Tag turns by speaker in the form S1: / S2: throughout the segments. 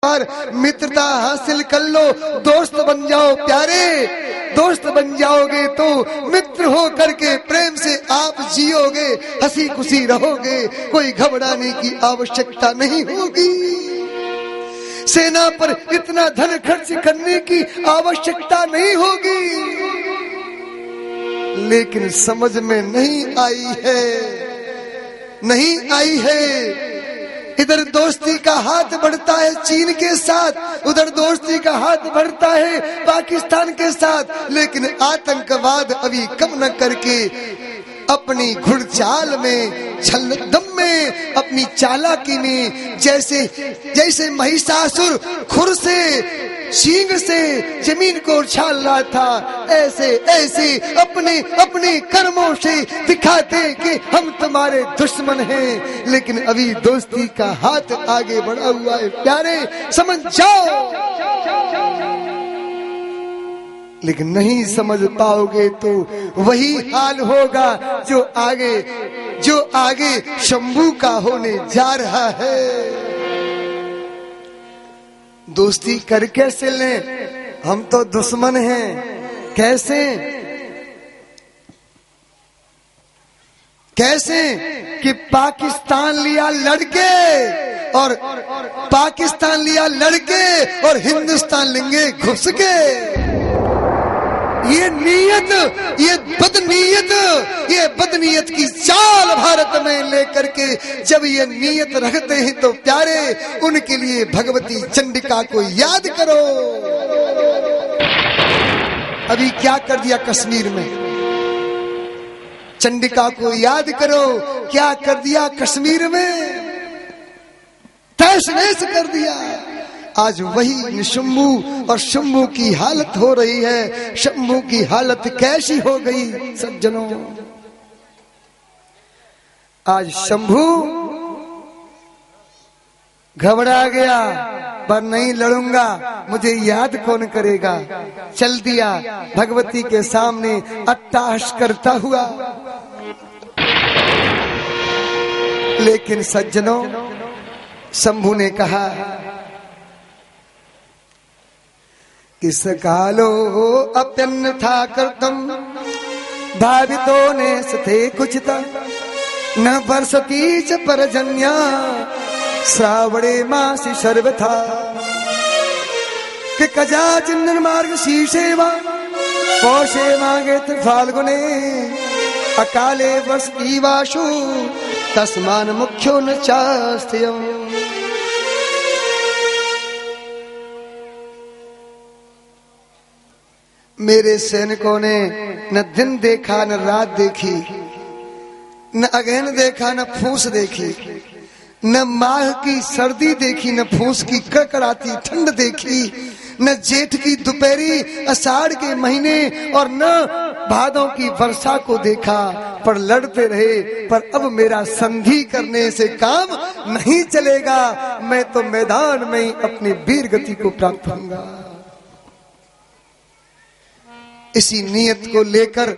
S1: बार मित्रता हासिल कर लो, दोस्त बन जाओ प्यारे। दोस्त बन जाओगे तो मित्र हो करके प्रेम से आप जियोगे, हंसी खुशी रहोगे, कोई घबराने की आवश्यकता नहीं होगी। सेना पर इतना धन खर्च करने की आवश्यकता नहीं होगी। लेकिन समझ में नहीं आई है, नहीं आई है। इधर दोस्ती का हाथ बढ़ता है चीन के साथ, उधर दोस्ती का हाथ बढ़ता है पाकिस्तान के साथ, लेकिन आतंकवाद अभी कम न करके अपनी घुड़चाल में, छलदम में, अपनी चालाकी में, जैसे महिषासुर खुर से, सींग से जमीन को उछाल रहा था, ऐसे ऐसे अपने अपने कर्मों से दिखाते कि हम तुम्हारे दुश्मन हैं। लेकिन अभी दोस्ती का हाथ आगे बढ़ा हुआ है प्यारे, समझ जाओ। लेकिन नहीं समझ पाओगे तो वही हाल होगा जो आगे शंभू का होने जा रहा है। दोस्ती कर कैसे लें, हम तो दुश्मन हैं। कैसे कैसे कि पाकिस्तान लिया लड़के और पाकिस्तान लिया लड़के और हिंदुस्तान लेंगे घुस के। ये नीयत, ये बदनीयत की चाल भारत में लेकर के जब ये नीयत रखते हैं तो प्यारे, उनके लिए भगवती चंडिका को याद करो। अभी क्या कर दिया कश्मीर में, चंडिका को याद करो। क्या कर दिया कश्मीर में, तहस नहस कर दिया। आज वही शंभू और शंभू की हालत हो रही है। शंभू की हालत कैसी हो गई सज्जनों, आज शंभू घबरा गया, पर नहीं लड़ूंगा, मुझे याद कौन करेगा। चल दिया भगवती के सामने अट्टहास करता हुआ। लेकिन सज्जनों, शंभू ने कहा, किस कालो अप्यन्यथा कर्तम भावितो ने सथे कुचिता न वर्षती च परजन्या श्रावणे मासी सर्वथा कि कदाचिन निर्मार्ग शीर्षेवा पौषे मागे फाल्गुने अकाले वर्ष ईवाशु तस्मान मुख्यो न चास्त्यम। मेरे सैनिकों ने न दिन देखा न रात देखी, न अगहन देखा न फूस देखी, न माह की सर्दी देखी, न फूस की कड़कड़ाती ठंड देखी, न जेठ की दोपहरी आषाढ़ के महीने और न भादों की वर्षा को देखा, पर लड़ते रहे। पर अब मेरा संधि करने से काम नहीं चलेगा, मैं तो मैदान में ही अपनी वीर गति को प्राप्त होऊंगा। इसी नियत को लेकर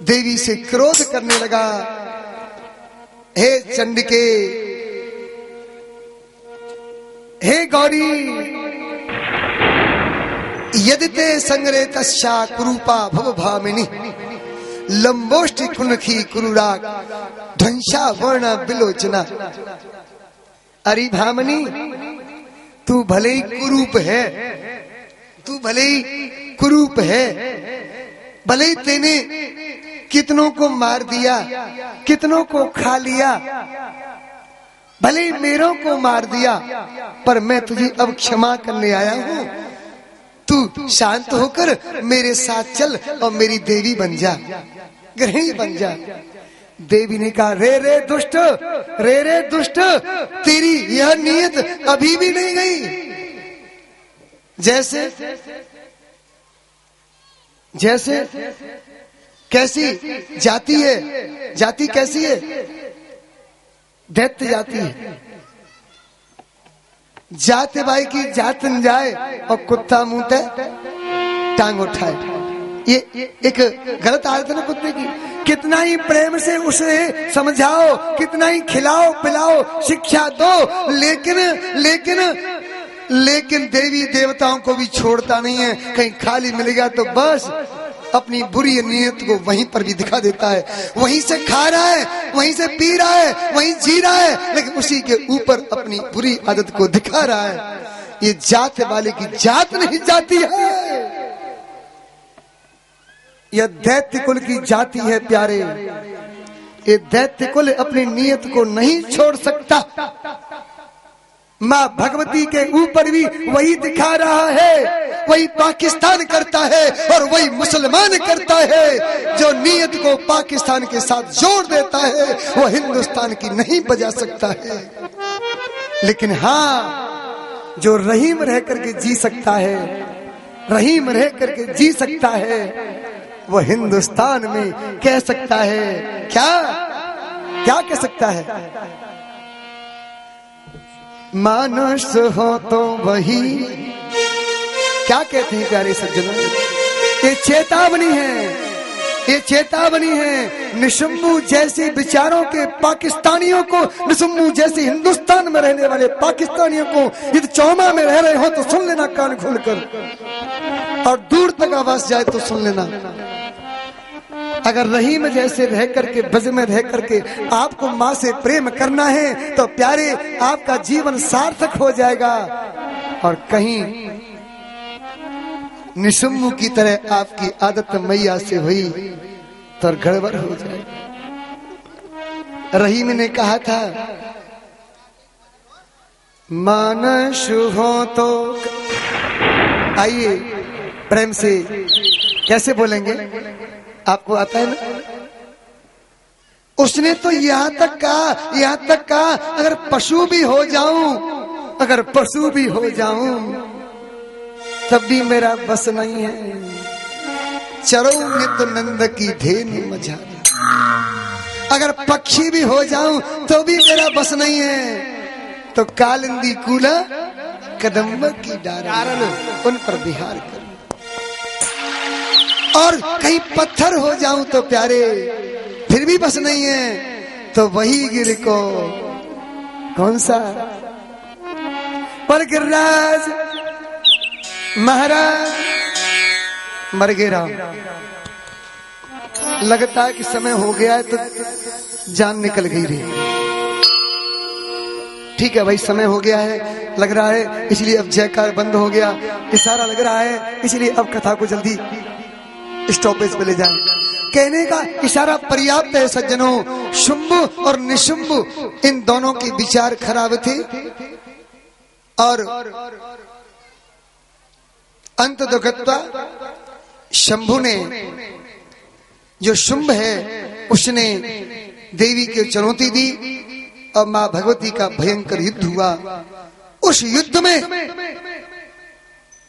S1: देवी से क्रोध करने लगा। हे चंडिके, हे गौरी, यदि ते संग्रे तस्या कुरूपा भव भामिनी लंबोष्टि कुनखी कुरुराग ध्वंसा वर्ण बिलोचना। अरे भामिनी, तू भले ही कुरूप है, तू भले ही कुरूप है, भले ही तेने कितनों को मार दिया, कितनों को खा लिया, भले ही मेरों को मार दिया, पर मैं तुझे अब क्षमा करने आया हूँ। तू शांत होकर मेरे साथ चल और मेरी देवी बन जा, गृहिणी बन जा। देवी ने कहा, रे रे दुष्ट, रे रे दुष्ट, तेरी यह नीयत अभी भी नहीं गई। जैसे जैसे कैसी जाति है, जाति कैसी है, दैत्य जाति है। जाते भाई की जात न जाए और कुत्ता मुंहते टांग उठाए। ये एक गलत आदत है ना कुत्ते की। कितना ही प्रेम से उसे समझाओ, कितना ही खिलाओ पिलाओ, शिक्षा दो, लेकिन देवी देवताओं को भी छोड़ता नहीं है। कहीं खाली मिलेगा तो बस अपनी बुरी नीयत को वहीं पर भी दिखा देता है। वहीं से खा रहा है, वहीं से पी रहा है, वहीं जी रहा है, लेकिन उसी के ऊपर अपनी बुरी आदत को दिखा रहा है। ये जात वाले की जात नहीं जाती है, यह दैत्य कुल की जाति है प्यारे। ये दैत्य कुल अपनी नीयत को नहीं छोड़ सकता। माँ भगवती के ऊपर भी वही दिखा रहा है, वही पाकिस्तान करता है और वही मुसलमान करता है। जो नीयत को पाकिस्तान के साथ जोड़ देता है वो हिंदुस्तान की नहीं बजा सकता है। लेकिन हाँ, जो रहीम रह करके जी सकता है, रहीम रह करके जी सकता है, वो हिंदुस्तान में कह सकता है। क्या कह सकता है? मानुष हो तो वही, क्या कहते हैं प्यारे सज्जनों? ये चेतावनी है, ये चेतावनी है निशुम्बू जैसे विचारों के पाकिस्तानियों को, निशुम्बू जैसे हिंदुस्तान में रहने वाले पाकिस्तानियों को। यदि चौमा में रह रहे हो तो सुन लेना कान खोलकर, और दूर तक आवाज जाए तो सुन लेना। अगर रहीम जैसे रह करके, बज में रह करके आपको माँ से प्रेम करना है तो प्यारे आपका जीवन सार्थक हो जाएगा। और कहीं निशुम्बू की तरह आपकी आदत मैया से हुई तो गड़बड़ हो जाएगी। रहीम ने कहा था मानस हो तो, आइए प्रेम से कैसे बोलेंगे, आपको आता है ना? उसने तो यहाँ तक कहा अगर पशु भी हो जाऊं, अगर पशु भी हो जाऊं तब भी मेरा बस नहीं है। चरो नित नंद की धेनु मझारी, अगर पक्षी भी हो जाऊं तो भी मेरा बस नहीं है। तो कालिंदी कूला कदम्ब की डारण, उन पर बिहार कर। और कहीं पत्थर हो जाऊं तो प्यारे फिर भी बस नहीं है। तो वही गिर को, कौन सा? पर गिरिराज महाराज मर गए राम। लगता है कि समय हो गया है तो जान निकल गई रे। ठीक है भाई, समय हो गया है लग रहा है, इसलिए अब जयकार बंद हो गया, इशारा लग रहा है, इसलिए अब कथा को जल्दी स्टॉपेज पे ले जाएं। कहने का इशारा पर्याप्त है सज्जनों। शुंभ और निशुंभ इन दोनों के विचार खराब थे और अंत दुखत्वा शंभु ने, जो शुंभ है उसने देवी को चुनौती दी और मां भगवती का भयंकर युद्ध हुआ। उस युद्ध में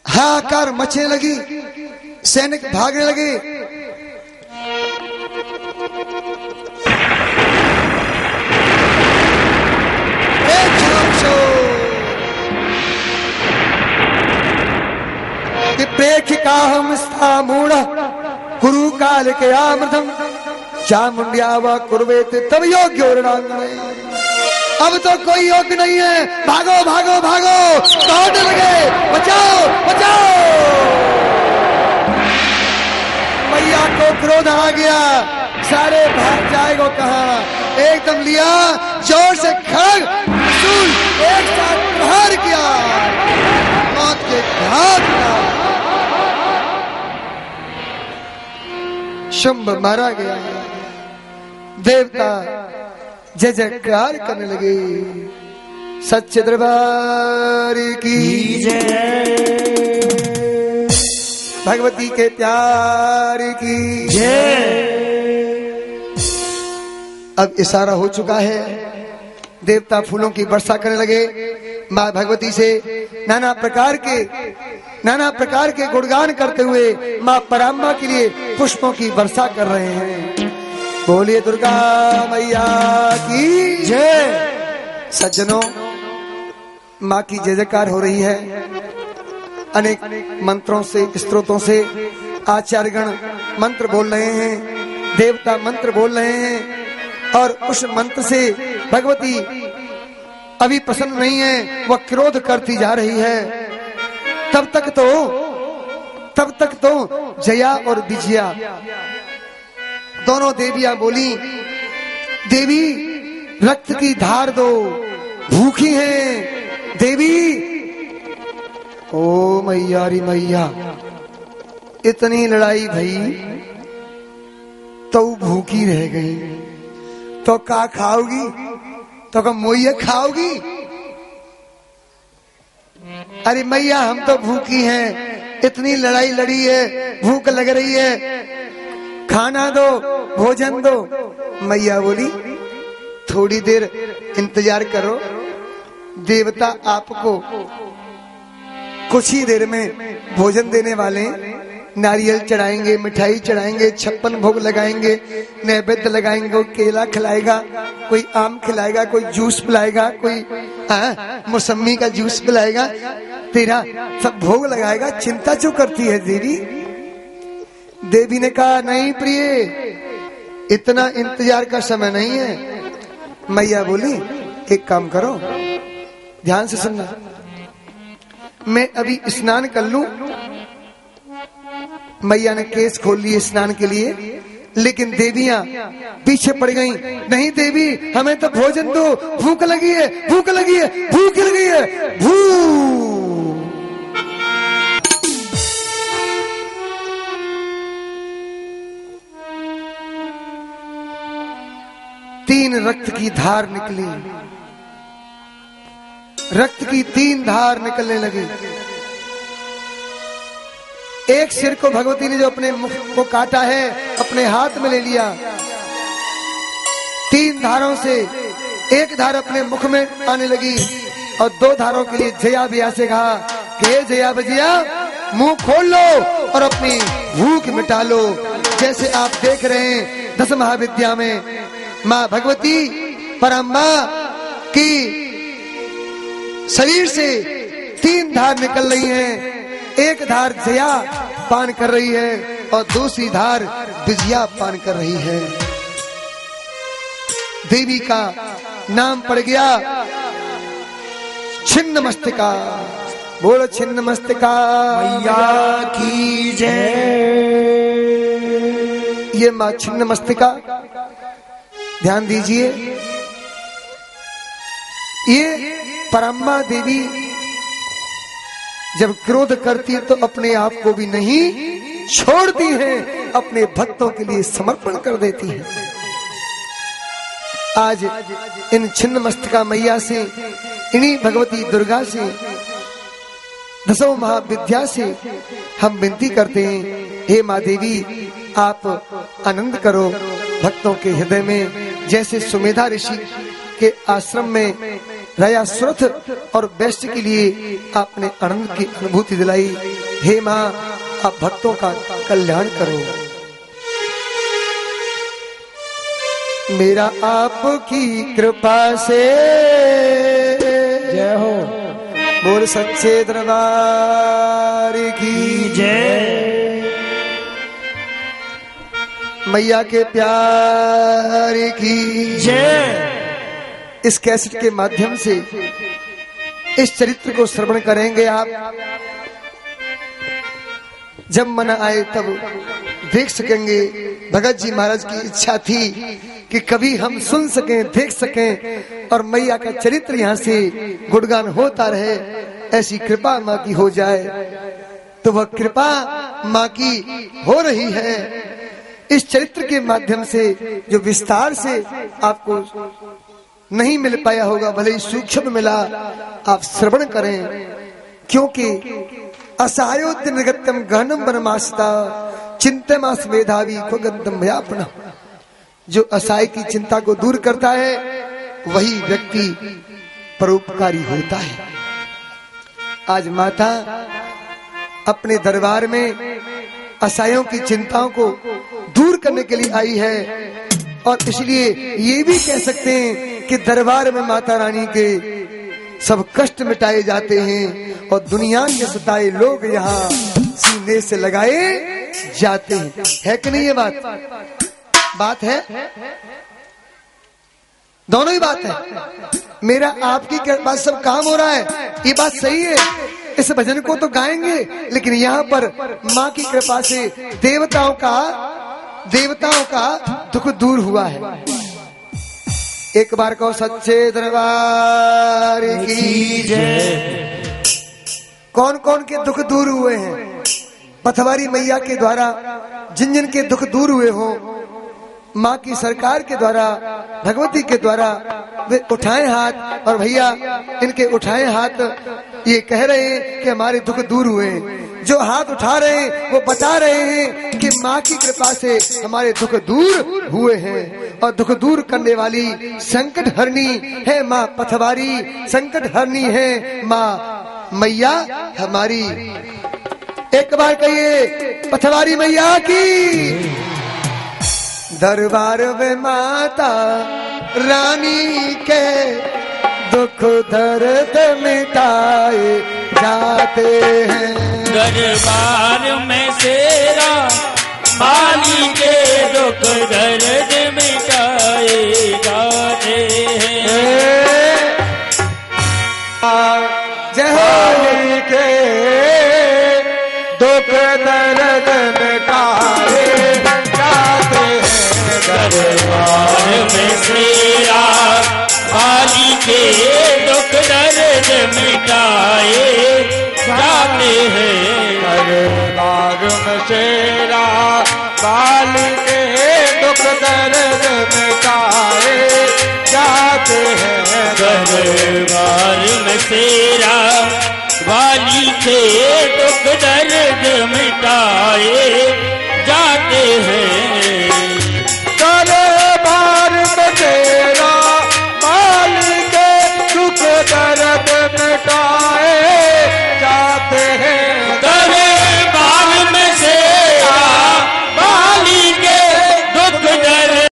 S1: हाहाकार मचने लगी, सैनिक भागने लगे। प्रेक्षिका हम मूढ़ गुरु काल के आमृतम चामुंडिया व कुर्वेत तब योग्य। अब तो कोई योग्य नहीं है, भागो भागो भागो, दौड़ने लगे, बचाओ बचाओ। मैया को क्रोध आ गया, सारे भाग जाएगो कहाँ। एकदम लिया जोर से खड़ग त्रिशूल एक साथ प्रहार किया, मौत के घाट में शुंभ मारा गया। देवता जय जयकार करने लगे। सच्चे दरबार की जय, भगवती के प्यार की जय। अब इशारा हो चुका है, देवता फूलों की वर्षा करने लगे। माँ भगवती से नाना प्रकार के गुणगान करते हुए माँ पराम्बा के लिए पुष्पों की वर्षा कर रहे हैं। बोलिए दुर्गा मैया की जय। सज्जनों, माँ की जय जयकार हो रही है। अनेक मंत्रों से, स्तोत्रों से आचार्यगण मंत्र बोल रहे हैं, देवता मंत्र बोल रहे हैं, और उस मंत्र से भगवती अभी प्रसन्न नहीं है, वह क्रोध करती जा रही है। तब तक तो जया और विजया दोनों देवियां बोली, देवी रक्त की धार दो, भूखी हैं देवी। ओ मैया री मैया, इतनी लड़ाई भई तो भूखी रह गई, तो का खाओगी? तो का मोइया खाओगी? अरे मैया हम तो भूखी हैं, इतनी लड़ाई लड़ी है, भूख लग रही है, खाना दो, भोजन दो। मैया बोली थोड़ी देर इंतजार करो, देवता आपको कुछ ही देर में भोजन देने वाले, नारियल चढ़ाएंगे, मिठाई चढ़ाएंगे, 56 भोग लगाएंगे, नैवेद्य लगाएंगे, कोई केला खिलाएगा, कोई आम खिलाएगा, कोई जूस पिलाएगा, कोई मौसमी का जूस पिलाएगा, तेरा सब भोग लगाएगा, चिंता क्यों करती है देवी? देवी ने कहा नहीं प्रिय, इतना इंतजार का समय नहीं है। मैया बोली एक काम करो, ध्यान से सुनना, मैं अभी स्नान कर लूं। मैया ने केस खोल लिए स्नान के लिए, लेकिन देवियां पीछे पड़ गईं। नहीं देवी, हमें तो भोजन दो, भूख लगी है, भूख लगी है, भूख लगी है, भूख। तीन रक्त की धार निकली, रक्त की 3 धार निकलने लगी। एक सिर को भगवती ने जो अपने मुख को काटा है, अपने हाथ में ले लिया, 3 धारों से एक धार अपने मुख में आने लगी, और 2 धारों के लिए जया बिया से कहा कि जया बजिया मुंह खोल लो और अपनी भूख मिटा लो। जैसे आप देख रहे हैं 10 महाविद्या में माँ भगवती परम्बा की शरीर से 3 धार निकल रही हैं। एक धार जया पान कर रही है और दूसरी धार विजया पान कर रही है। देवी का नाम पड़ गया छिन्न मस्तिका। बोलो छिन्न मस्तिका मैया की जय। ये माँ छिन्न मस्तिका, ध्यान दीजिए, ये परम्बा देवी जब क्रोध करती है तो अपने आप को भी नहीं छोड़ती है, अपने भक्तों के लिए समर्पण कर देती है। आज इन छिन्न मस्तिका मैया से, इन्हीं भगवती दुर्गा से, 10 महाविद्या से हम विनती करते हैं, हे माँ देवी आप आनंद करो भक्तों के हृदय में। जैसे सुमेधा ऋषि के आश्रम में राया सुरथ और वैश्य के लिए आपने आनंद की अनुभूति दिलाई, हे माँ आप भक्तों का कल्याण करो। मेरा आपकी कृपा से जय हो, बोल सच्चे दरबार की जय। मैया के प्यार की जय। इस कैसेट के माध्यम से इस चरित्र को श्रवण करेंगे आप, जब मन आए तब देख सकेंगे। भगत जी महाराज की इच्छा थी कि कभी हम सुन सकें, देख सकें और मैया का चरित्र यहाँ से गुणगान होता रहे, ऐसी कृपा माँ की हो जाए। तो वह कृपा माँ की हो रही है। इस चरित्र के माध्यम से जो विस्तार से आपको नहीं मिल पाया होगा, भले ही सूक्ष्म मिला, आप श्रवण करें, क्योंकि असहायोद्य निर्गत्यम गहनम वनमास्ता चिंतमास मेधावी को गंतम भयापना। जो असहाय की चिंता को दूर करता है वही व्यक्ति परोपकारी होता है। आज माता अपने दरबार में असहायों की चिंताओं को दूर करने के लिए आई है, और इसलिए ये भी कह सकते हैं कि दरबार में माता रानी के सब कष्ट मिटाए जाते हैं और दुनिया के सताए लोग यहाँ सीने से लगाए जाते हैं। है कि नहीं ये बात है? दोनों ही बात है। मेरा आपकी बात सब काम हो रहा है, ये बात सही है। इस भजन को तो गाएंगे, लेकिन यहाँ पर माँ की कृपा से देवताओं का दुख दूर हुआ है। एक बार कहो सच्चे दरबार की जय। कौन कौन के दुख दूर हुए हैं? पथवारी मैया के द्वारा जिन जिन के दुख दूर हुए हो, माँ की सरकार के द्वारा, भगवती के द्वारा, वे उठाए हाथ। और भैया इनके उठाए हाथ ये कह रहे हैं कि हमारे दुख दूर हुए। जो हाथ उठा रहे हैं वो बता रहे हैं कि माँ की कृपा से हमारे दुख दूर हुए हैं। और दुख दूर करने वाली संकट हरनी है माँ पथवारी, संकट हरनी है माँ मैया हमारी। एक बार कहिए पथवारी मैया की। दरबार में माता रानी के दुख दर्द मिटाए जाते हैं।
S2: दरबार में शेरा माली के दुख दर्द मिटाए जाते हैं।
S1: जय हो के दुख दर्द मिटाए जाते हैं।
S2: दरबार में शेरा माली के दुख दर्द मिटाए जाते हैं।
S1: दरबार में शेरा माली के दुख दर्द मिटाए जाते हैं।
S2: दरबार में शेरा वाली के दुख दर्द मिटाए जाते हैं।